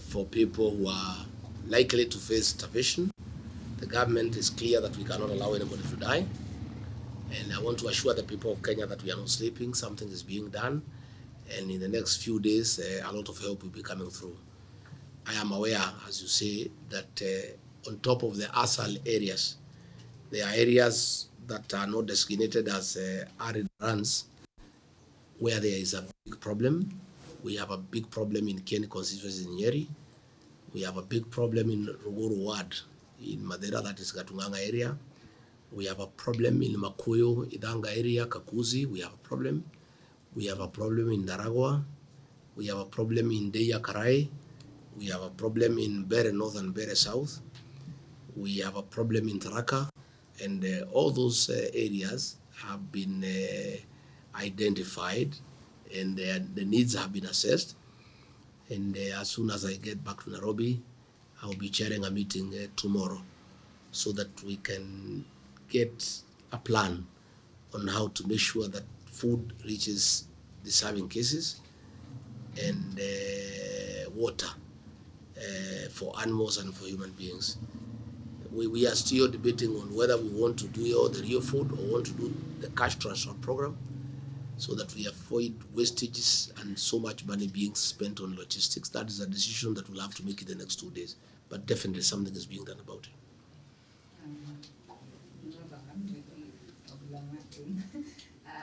for people who are likely to face starvation. The government is clear that we cannot allow anybody to die. And I want to assure the people of Kenya that we are not sleeping. Something is being done. And in the next few days, a lot of help will be coming through. I am aware, as you say, that on top of the ASAL areas, there are areas that are not designated as arid runs where there is a big problem. We have a big problem in Kieni constituency in Nyeri. We have a big problem in Ruguru ward in Madera, that is Gatunganga area. We have a problem in Makuyu, Idanga area, Kakuzi. We have a problem. We have a problem in Daragwa. We have a problem in Deya Karai. We have a problem in Bere North and Bere South. We have a problem in Taraka. And all those areas have been identified, and the needs have been assessed. And as soon as I get back to Nairobi, I'll be chairing a meeting tomorrow so that we can get a plan on how to make sure that food reaches the serving cases and water for animals and for human beings. We are still debating on whether we want to do all the real food or want to do the cash transfer program so that we avoid wastages and so much money being spent on logistics. That is a decision that we'll have to make in the next 2 days. But definitely something is being done about it.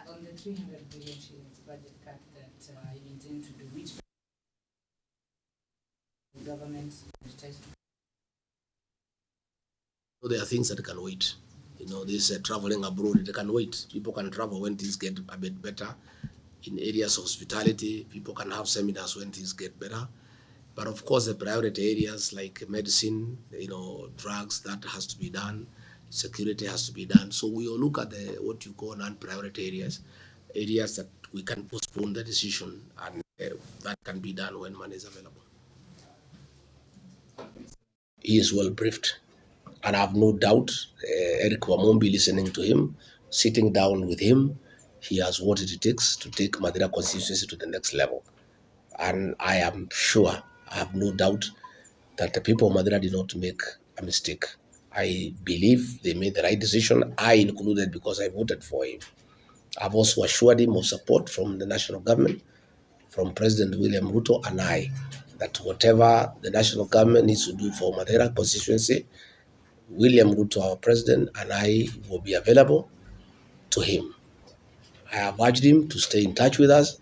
On the 300 billion shillings budget cut that you intend to do, which the government tries to... So there are things that can wait. You know, this traveling abroad, they can wait. People can travel when things get a bit better. In areas of hospitality, people can have seminars when things get better. But of course, the priority areas like medicine, you know, drugs, that has to be done. Security has to be done. So we will look at the what you call non-priority areas, areas that we can postpone the decision, and that can be done when money is available. He is well briefed, and I have no doubt Eric Wamombi, listening to him, sitting down with him, he has what it takes to take Madera constituency to the next level. And I am sure, I have no doubt, that the people of Madera did not make a mistake. I believe they made the right decision, I included, because I voted for him. I've also assured him of support from the national government, from President William Ruto and I, that whatever the national government needs to do for Madera constituency, William Ruto, our president, and I will be available to him. I have urged him to stay in touch with us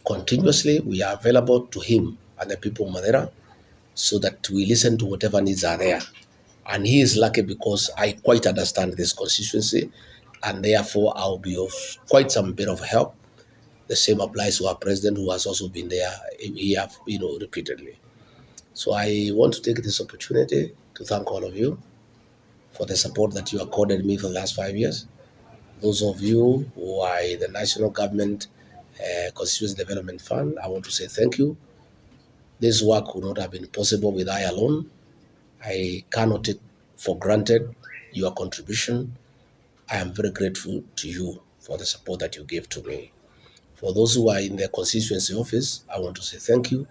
continuously. We are available to him and the people of Madera so that we listen to whatever needs are there. And he is lucky because I quite understand this constituency, and therefore I'll be of quite some bit of help. The same applies to our president, who has also been there here, repeatedly. So I want to take this opportunity to thank all of you for the support that you accorded me for the last 5 years. Those of you who are in the national government Constituency Development Fund, I want to say thank you. This work would not have been possible with I alone. I cannot take for granted your contribution. I am very grateful to you for the support that you gave to me. For those who are in the constituency office, I want to say thank you.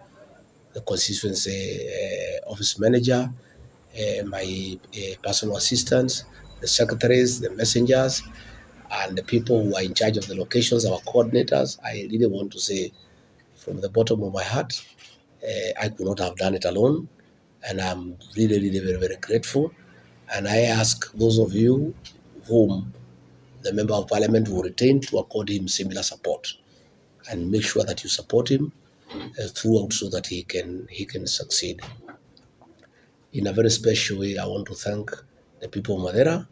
The constituency office manager, my personal assistants, the secretaries, the messengers, and the people who are in charge of the locations, our coordinators. I really want to say from the bottom of my heart, I could not have done it alone. And I'm really, really very, very grateful. And I ask those of you whom the Member of Parliament will retain to accord him similar support and make sure that you support him throughout so that he can succeed. In a very special way, I want to thank the people of Madera,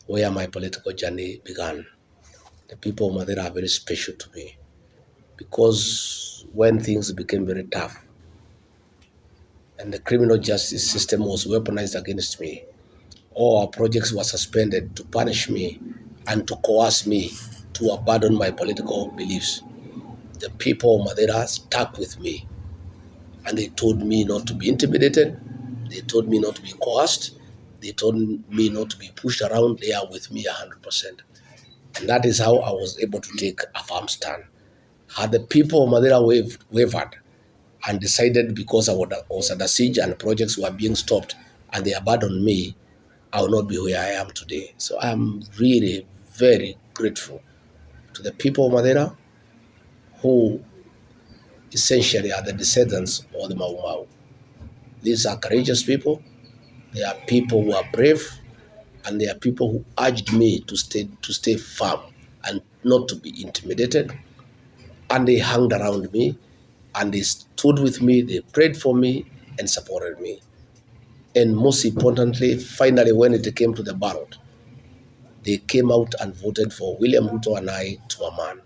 where my political journey began. The people of Madera are very special to me because when things became very tough and the criminal justice system was weaponized against me, all our projects were suspended to punish me and to coerce me to abandon my political beliefs. The people of Madera stuck with me, and they told me not to be intimidated. They told me not to be coerced. They told me not to be pushed around. They are with me 100%. And that is how I was able to take a firm stand. Had the people of Madera wavered, and decided because I was under siege and projects were being stopped and they abandoned me, I will not be where I am today. So I'm really very grateful to the people of Madeira who essentially are the descendants of the Mau Mau. These are courageous people. They are people who are brave, and they are people who urged me to stay firm and not to be intimidated. And they hung around me, and they stood with me, they prayed for me and supported me. And most importantly, finally, when it came to the ballot, they came out and voted for William Ruto and I to a man.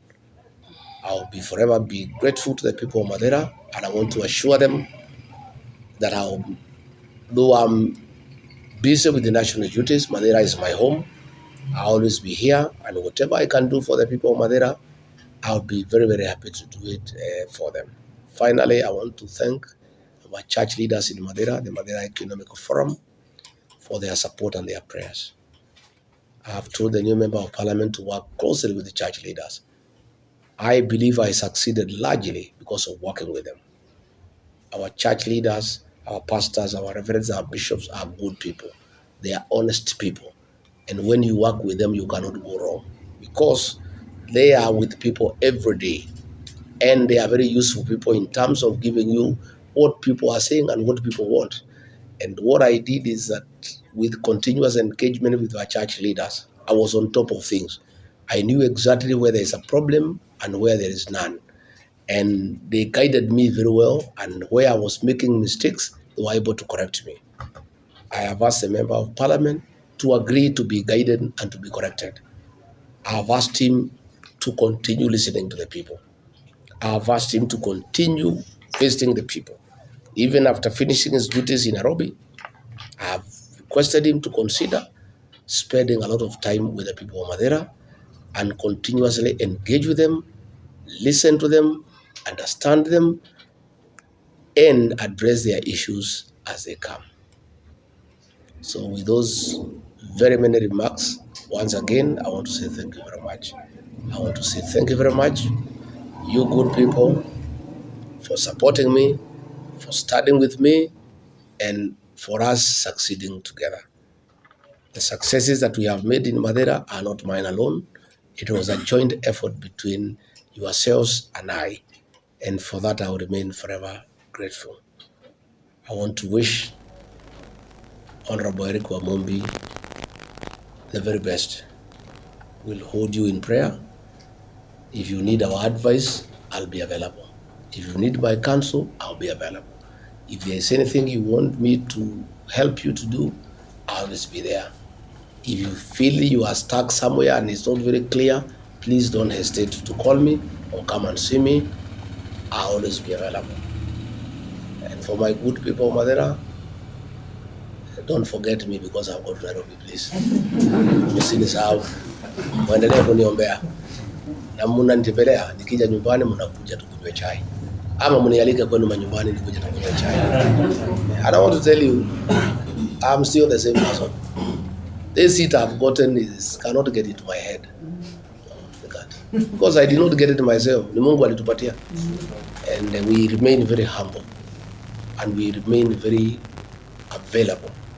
I'll be forever be grateful to the people of Madeira, and I want to assure them that though I'm busy with the national duties, Madeira is my home. I'll always be here, and whatever I can do for the people of Madeira, I'll be very, very happy to do it for them. Finally, I want to thank our church leaders in Madeira, the Madeira Economic Forum, for their support and their prayers. I have told the new member of parliament to work closely with the church leaders. I believe I succeeded largely because of working with them. Our church leaders, our pastors, our reverends, our bishops are good people. They are honest people. And when you work with them, you cannot go wrong because they are with people every day. And they are very useful people in terms of giving you what people are saying and what people want. And what I did is that with continuous engagement with our church leaders, I was on top of things. I knew exactly where there is a problem and where there is none. And they guided me very well, and where I was making mistakes, they were able to correct me. I have asked a member of parliament to agree to be guided and to be corrected. I have asked him to continue listening to the people. I have asked him to continue visiting the people. Even after finishing his duties in Nairobi, I have requested him to consider spending a lot of time with the people of Madeira and continuously engage with them, listen to them, understand them, and address their issues as they come. So with those very many remarks, once again, I want to say thank you very much. I want to say thank you very much, you good people, for supporting me, for studying with me, and for us succeeding together. The successes that we have made in Madeira are not mine alone. It was a joint effort between yourselves and I, and for that I will remain forever grateful. I want to wish Honorable Eric Wamombi the very best. We'll hold you in prayer. If you need our advice, I'll be available. If you need my counsel, I'll be available. If there is anything you want me to help you to do, I'll always be there. If you feel you are stuck somewhere and it's not very clear, please don't hesitate to call me or come and see me. I'll always be available. And for my good people of Madeira, don't forget me because I've got to Nairobi, please. Msinisahau. Muendelee kuniombea. Na mnanitembelea nikija nyumbani, mnakuja tukunywe chai. Ama mnialike kwenu manyumbani nikuje tukunywe chai. And I want to tell you, I'm still the same person. This seat I've gotten cannot get into my head. Because I did not get it myself. Ni Mungu alitupatia. And we remain very humble. And we remain very available